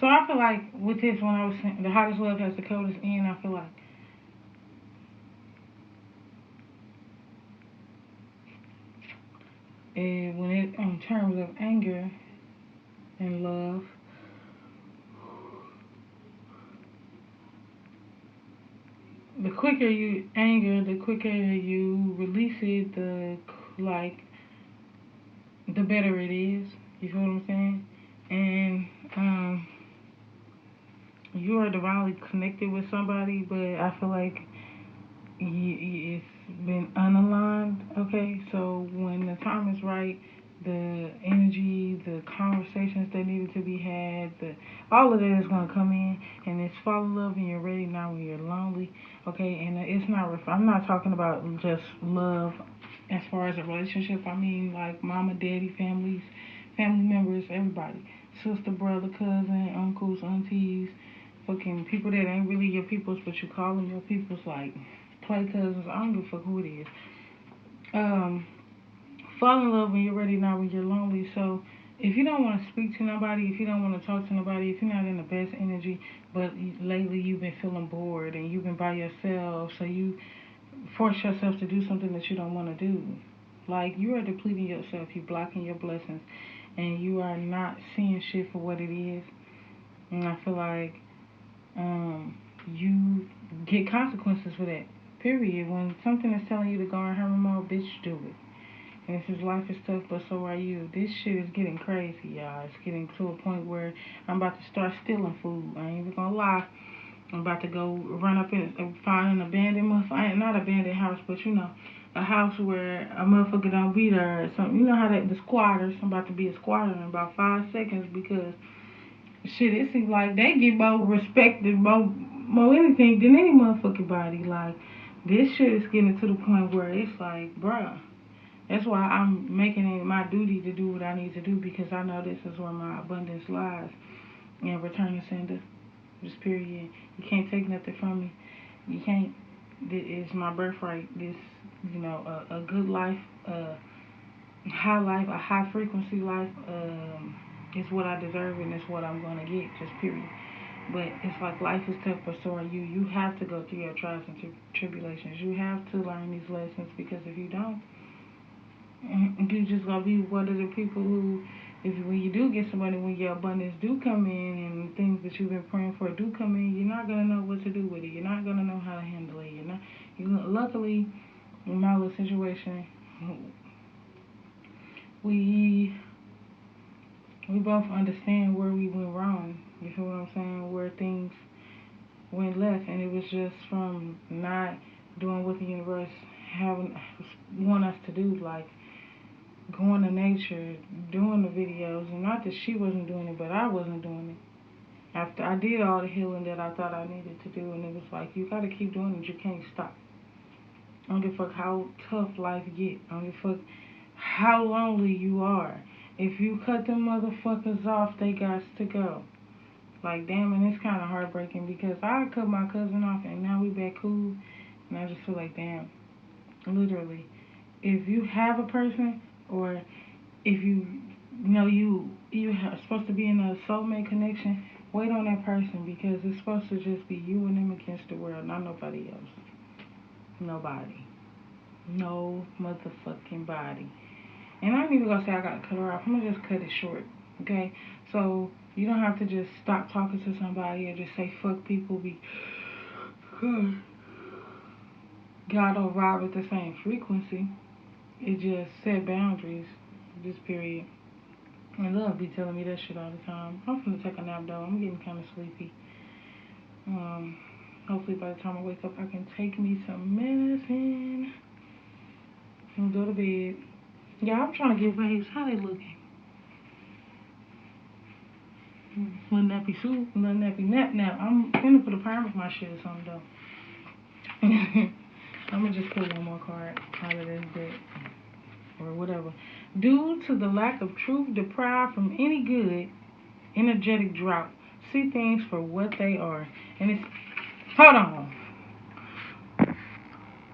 So I feel like with this, when I was saying the hottest love has the coldest end, I feel like when it in terms of anger and love, the quicker you anger, the quicker you release it, the better it is. You feel what I'm saying? And you are divinely connected with somebody, but I feel like it's been unaligned. Okay, so when the time is right, the energy, the conversations that needed to be had, all of that is gonna come in, and it's fall in love, and you're ready now when you're lonely. Okay, and it's not. I'm not talking about just love as far as a relationship. I mean like mama, daddy, family members, everybody, sister, brother, cousin, uncles, aunties, fucking people that ain't really your peoples, but you call them your peoples, like play cousins. I don't give a fuck who it is. Um, Fall in love when you're ready, not when you're lonely. So if you don't want to speak to nobody, if you don't want to talk to nobody, if you're not in the best energy, but lately you've been feeling bored and you've been by yourself, so you force yourself to do something that you don't want to do. Like you are depleting yourself, you blocking your blessings, and you are not seeing shit for what it is. And I feel like you get consequences for that. Period. When something is telling you to go in hermit mode, bitch, do it. And it says life is tough, but so are you. This shit is getting crazy, y'all. It's getting to a point where I'm about to start stealing food. I ain't even gonna lie. I'm about to go run up and find an abandoned motherfucker. Not abandoned house, but you know, a house where a motherfucker don't be there or something. You know how the squatters. I'm about to be a squatter in about 5 seconds because shit, it seems like they get more respected, more anything than any motherfucking body. Like, this shit is getting to the point where it's like, bruh. That's why I'm making it my duty to do what I need to do because I know this is where my abundance lies. And return to sender. Just period. You can't take nothing from me. You can't. It's my birthright. This, a good life, a high frequency life, is what I deserve and it's what I'm gonna get. Just period. But it's like life is tough, but so are you. You have to go through your trials and tribulations. You have to learn these lessons because if you don't, you just gonna be one of the people who, if when you do get somebody, when your abundance do come in and things that you've been praying for do come in, you're not gonna know what to do with it. You're not gonna know how to handle it. You're not. Luckily, in my little situation, we both understand where we went wrong. You feel what I'm saying? Where things went left, and it was just from not doing what the universe want us to do, like going to nature, doing the videos, and not that she wasn't doing it, but I wasn't doing it. After I did all the healing that I thought I needed to do, and it was like, you gotta keep doing it, you can't stop. I don't give a fuck how tough life get. I don't give a fuck how lonely you are. If you cut them motherfuckers off, they got to go. Like, damn, and it's kind of heartbreaking because I cut my cousin off, and now we back cool, and I just feel like, damn, literally, if you have a person, or if you know you are supposed to be in a soulmate connection, wait on that person because it's supposed to just be you and them against the world, not nobody else. Nobody. No motherfucking body. And I ain't even gonna say I gotta cut her off. I'm gonna just cut it short. Okay? So you don't have to just stop talking to somebody or just say fuck people because God don't ride with the same frequency. It just set boundaries. Just period. And love be telling me that shit all the time. I'm finna take a nap though. I'm getting kind of sleepy. Hopefully by the time I wake up, I can take me some medicine and go to bed. Yeah, I'm trying to get waves. How they looking? Little nappy soup, little nappy nap. I'm finna put a perm with my shit or something though. I'm gonna just pull one more card out of this deck or whatever. Due to the lack of truth, deprived from any good, energetic drought, see things for what they are. And it's hold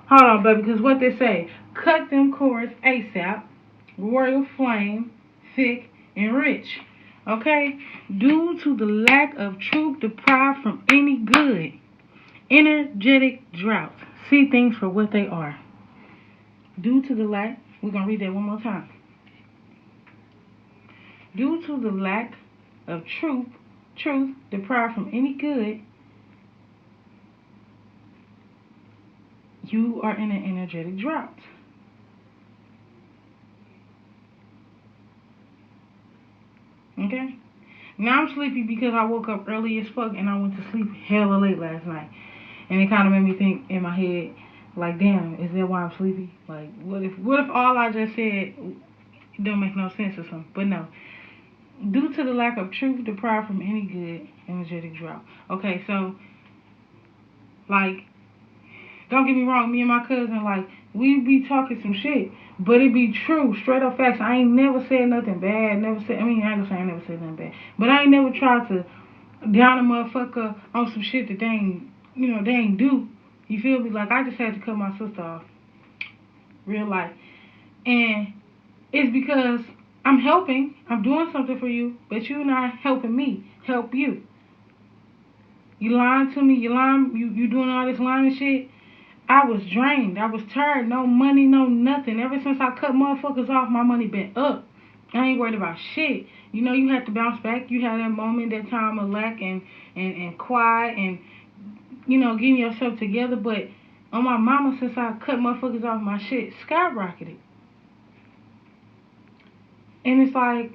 on, baby, because what they say, cut them cords ASAP, royal flame, thick and rich. Okay? Due to the lack of truth deprived from any good. Energetic droughts. See things for what they are. Due to the lack, we're going to read that one more time. Due to the lack of truth deprived from any good, you are in an energetic drought. Okay? Now I'm sleepy because I woke up early as fuck and I went to sleep hella late last night. And it kind of made me think in my head, like, damn, is that why I'm sleepy? Like, what if all I just said don't make no sense or something? But no. Due to the lack of truth deprived from any good, energetic drought. Okay, so, like, don't get me wrong, me and my cousin, like, we be talking some shit, but it be true, straight up facts. I ain't never said nothing bad, I ain't gonna say I never said nothing bad, but I ain't never tried to down a motherfucker on some shit that they ain't, they ain't do. You feel me? Like, I just had to cut my sister off. Real life. And it's because I'm helping, I'm doing something for you, but you're not helping me help you. You lying to me, you doing all this lying shit. I was drained. I was tired. No money, no nothing. Ever since I cut motherfuckers off, my money been up. I ain't worried about shit. You had to bounce back. You had that moment, that time of lack and quiet and, getting yourself together. But on my mama, since I cut motherfuckers off, my shit skyrocketed. And it's like,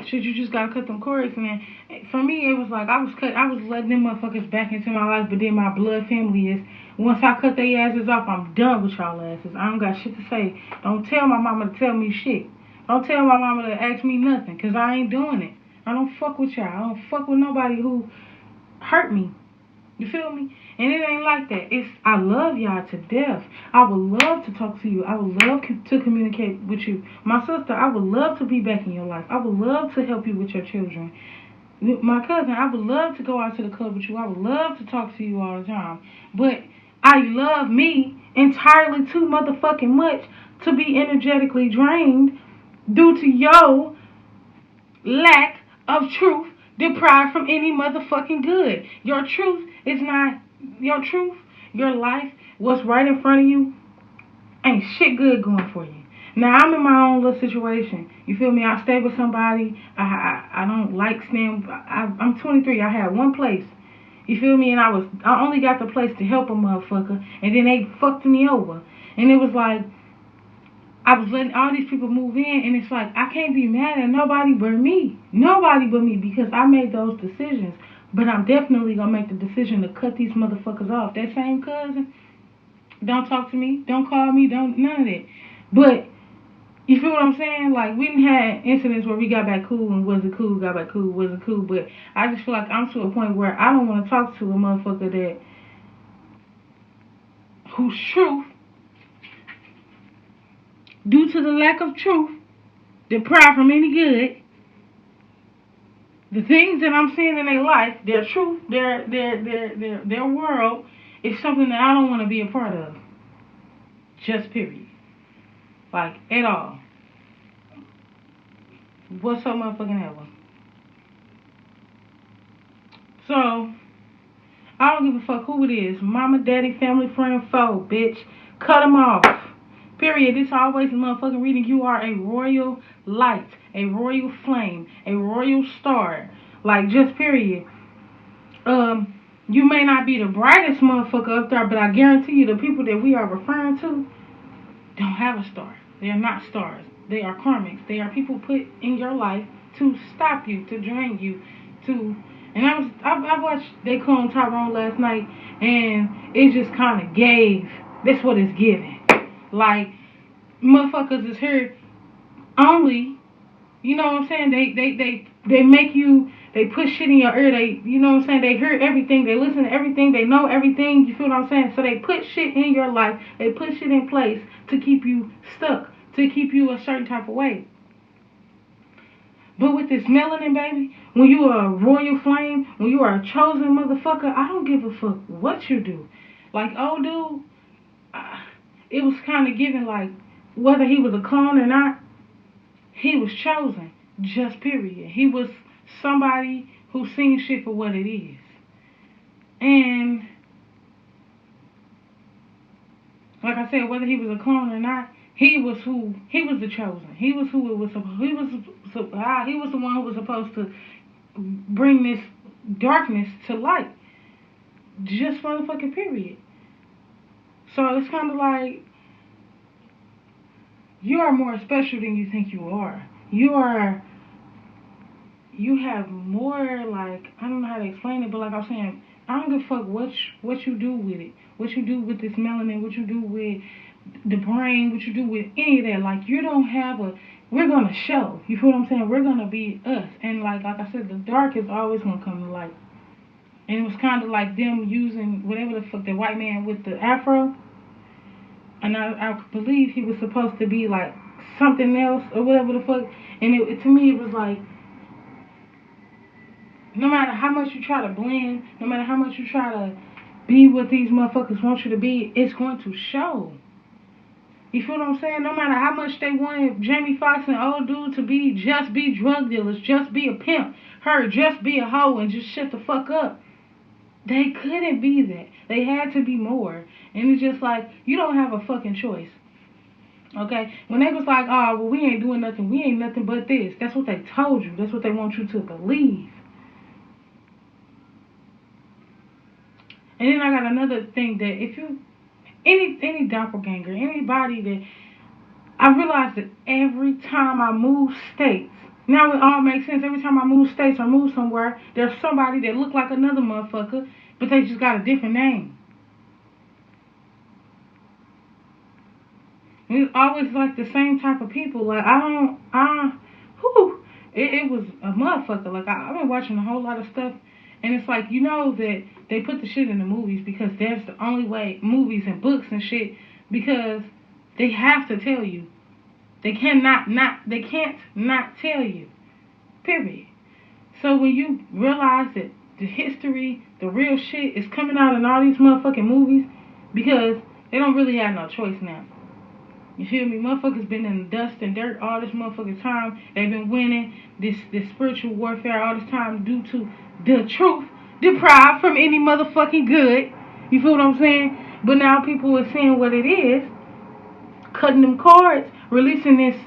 shit, you just gotta cut them cords. And then, for me, it was like I was letting them motherfuckers back into my life. But then my blood family is, once I cut their asses off, I'm done with y'all asses. I don't got shit to say. Don't tell my mama to tell me shit. Don't tell my mama to ask me nothing, cause I ain't doing it. I don't fuck with y'all. I don't fuck with nobody who hurt me. You feel me? And it ain't like that. I love y'all to death. I would love to talk to you. I would love to communicate with you. My sister, I would love to be back in your life. I would love to help you with your children. My cousin, I would love to go out to the club with you. I would love to talk to you all the time. But I love me entirely too motherfucking much to be energetically drained due to your lack of truth deprived from any motherfucking good. Your truth is not your truth. Your life, what's right in front of you, ain't shit good going for you. Now I'm in my own little situation. You feel me? I stay with somebody. I don't like staying. I'm 23. I had one place. You feel me? And I only got the place to help a motherfucker, and then they fucked me over. And it was like, I was letting all these people move in, and it's like, I can't be mad at nobody but me. Nobody but me, because I made those decisions. But I'm definitely going to make the decision to cut these motherfuckers off. That same cousin, don't talk to me, don't call me, don't, none of that. But, you feel what I'm saying? Like, we done had incidents where we got back cool and wasn't cool, got back cool, wasn't cool. But I just feel like I'm to a point where I don't want to talk to a motherfucker whose truth, due to the lack of truth, deprived from any good. The things that I'm seeing in their life, their truth, their world, is something that I don't want to be a part of. Just period. Like, at all. What's up, motherfucking ever. So, I don't give a fuck who it is. Mama, daddy, family, friend, foe, bitch. Cut them off. Period. It's always a motherfucking reading. You are a royal light, a royal flame, a royal star. Like, just period. You may not be the brightest motherfucker up there, but I guarantee you the people that we are referring to don't have a star. They are not stars. They are karmics. They are people put in your life to stop you, to drain you, to. And I watched They Clone Tyrone last night, and it just kind of gave. That's what it's giving. Like, motherfuckers is here only. You know what I'm saying? They make you. They put shit in your ear. You know what I'm saying? They hear everything. They listen to everything. They know everything. You feel what I'm saying? So they put shit in your life. They put shit in place to keep you stuck, to keep you a certain type of way. But with this melanin, baby, when you are a royal flame, when you are a chosen motherfucker, I don't give a fuck what you do. Like, old dude, it was kind of given, like, whether he was a clone or not, He was chosen, just period. He was somebody who seen shit for what it is. And like I said, whether he was a clone or not, he was the chosen. He was who it was. He was the one who was supposed to bring this darkness to light. Just motherfucking period. So it's kind of like you are more special than you think you are. You have more, like, I don't know how to explain it, but like I'm saying, I don't give a fuck what you do with it. What you do with this melanin, what you do with the brain, what you do with any of that. Like, you don't have we're gonna show. You feel what I'm saying? We're gonna be us. And like I said, the dark is always gonna come to light. And it was kind of like them using whatever the fuck, the white man with the afro. And I believe he was supposed to be like something else or whatever the fuck. And to me, it was like, no matter how much you try to blend, no matter how much you try to be what these motherfuckers want you to be, it's going to show. You feel what I'm saying? No matter how much they wanted Jamie Foxx and old dude to just be drug dealers, just be a pimp, just be a hoe and just shut the fuck up. They couldn't be that. They had to be more. And it's just like, you don't have a fucking choice. Okay? When they was like, oh, well, we ain't doing nothing. We ain't nothing but this. That's what they told you. That's what they want you to believe. And then I got another thing that if you, any doppelganger, anybody that, I realized that every time I move states, now it all makes sense. Every time I move states or move somewhere, there's somebody that look like another motherfucker, but they just got a different name. And it's always like the same type of people. Like, it was a motherfucker. Like, I've been watching a whole lot of stuff. And it's like, you know that they put the shit in the movies because that's the only way, movies and books and shit, because they have to tell you. They can't not tell you. Period. So when you realize that the history, the real shit is coming out in all these motherfucking movies, because they don't really have no choice now. You feel me? Motherfuckers been in the dust and dirt all this motherfucking time. They've been winning this spiritual warfare all this time due to the truth deprived from any motherfucking good. You feel what I'm saying? But now people are seeing what it is, cutting them cards, releasing this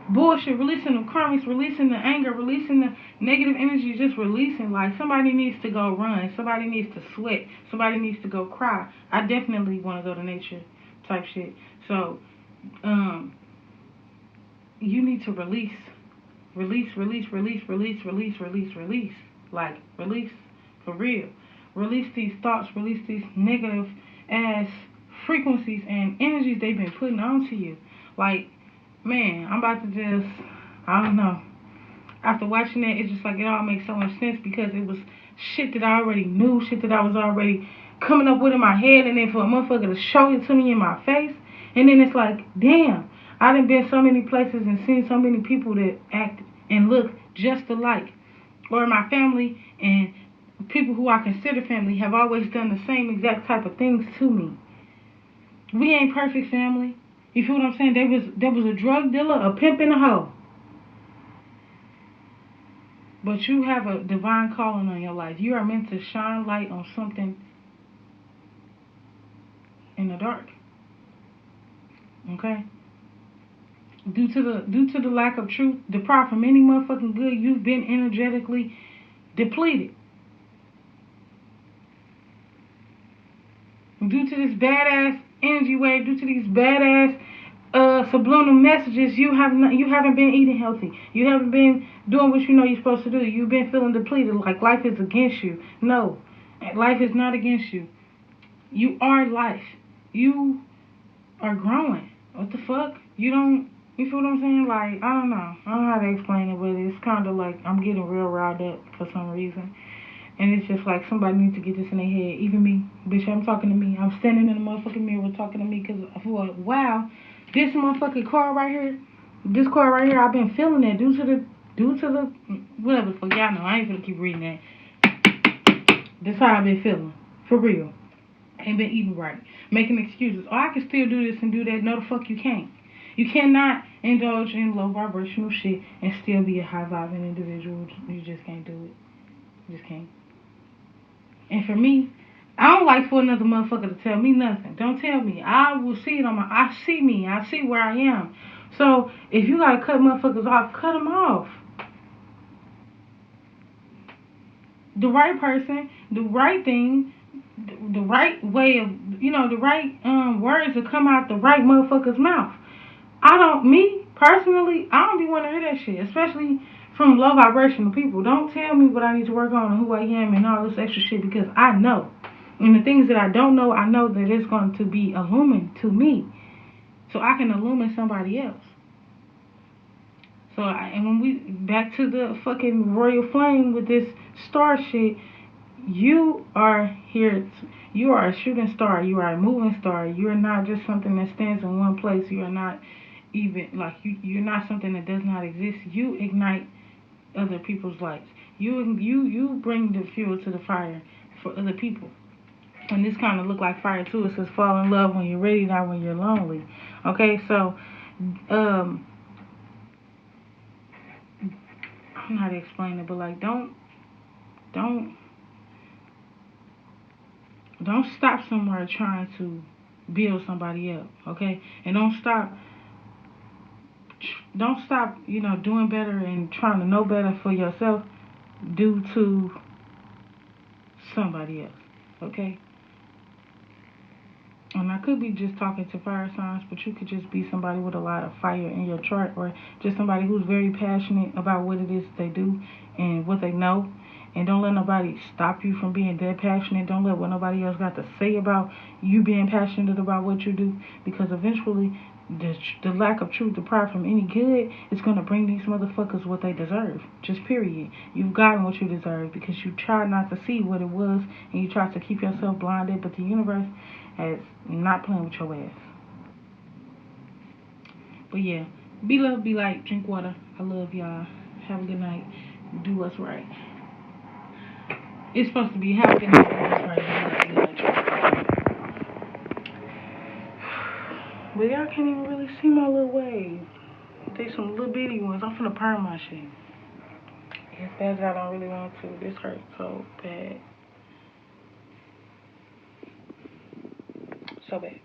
bullshit, releasing the karmics, releasing the anger, releasing the negative energy, just releasing. Like, somebody needs to go run. Somebody needs to sweat. Somebody needs to go cry. I definitely want to go to nature type shit. So, you need to release. Release. Like, release for real. Release these thoughts, release these negative ass frequencies and energies they've been putting onto you. Like, man, I'm about to just, I don't know. After watching that, it's just like it all makes so much sense because it was shit that I already knew, shit that I was already coming up with in my head, and then for a motherfucker to show it to me in my face, and then it's like, damn, I done been so many places and seen so many people that act and look just alike. Or my family and people who I consider family have always done the same exact type of things to me. We ain't perfect, family. You feel what I'm saying? There was a drug dealer, a pimp, and a hoe. But you have a divine calling on your life. You are meant to shine light on something in the dark. Okay? Due to the lack of truth, deprived from any motherfucking good, you've been energetically depleted. Due to this badass energy wave, due to these badass subliminal messages, you haven't been eating healthy. You haven't been doing what you know you're supposed to do. You've been feeling depleted, like life is against you. No, life is not against you. You are life. You are growing. What the fuck? You feel what I'm saying? Like, I don't know how to explain it, but it's kind of like I'm getting real riled up for some reason. And it's just like somebody needs to get this in their head. Even me. Bitch, I'm talking to me. I'm standing in the motherfucking mirror talking to me because for a while, this motherfucking car right here, I've been feeling that due to the, whatever the fuck, y'all know. I ain't gonna keep reading that. That's how I've been feeling. For real. Ain't been eating right. Making excuses. Oh, I can still do this and do that. No, the fuck you can't. You cannot indulge in low vibrational shit and still be a high vibing individual. You just can't do it. You just can't. And for me, I don't like for another motherfucker to tell me nothing. Don't tell me. I will see it on my. I see me. I see where I am. So if you gotta cut motherfuckers off, cut them off. The right person, the right thing, the right way of, the right words to come out the right motherfucker's mouth. Me personally, I don't be wanting to hear that shit, especially from low vibrational people. Don't tell me what I need to work on and who I am and all this extra shit, because I know. And the things that I don't know, I know that it's going to be illumined to me, so I can illumine somebody else. And when we back to the fucking royal flame with this star shit, you are here. You are a shooting star. You are a moving star. You are not just something that stands in one place. You are not even like you're not something that does not exist. You ignite other people's lights. You bring the fuel to the fire for other people. And this kind of look like fire too. It says fall in love when you're ready, not when you're lonely. Okay, so I don't know how to explain it, but like don't stop somewhere trying to build somebody up, okay? And don't stop doing better and trying to know better for yourself due to somebody else, okay? And I could be just talking to fire signs, but you could just be somebody with a lot of fire in your chart, or just somebody who's very passionate about what it is they do and what they know. And don't let nobody stop you from being that passionate. Don't let what nobody else got to say about you being passionate about what you do, because eventually the lack of truth deprived from any good is going to bring these motherfuckers what they deserve. Just period. You've gotten what you deserve because you tried not to see what it was, and you tried to keep yourself blinded, but the universe is not playing with your ass. But yeah, be love, be light, drink water. I love y'all. Have a good night. Do what's right. It's supposed to be have a good night. Do what's right. Be love, be light, but y'all can't even really see my little waves. They some little bitty ones. I'm finna perm my shit. As bad as I don't really want to. This hurts so bad. So bad.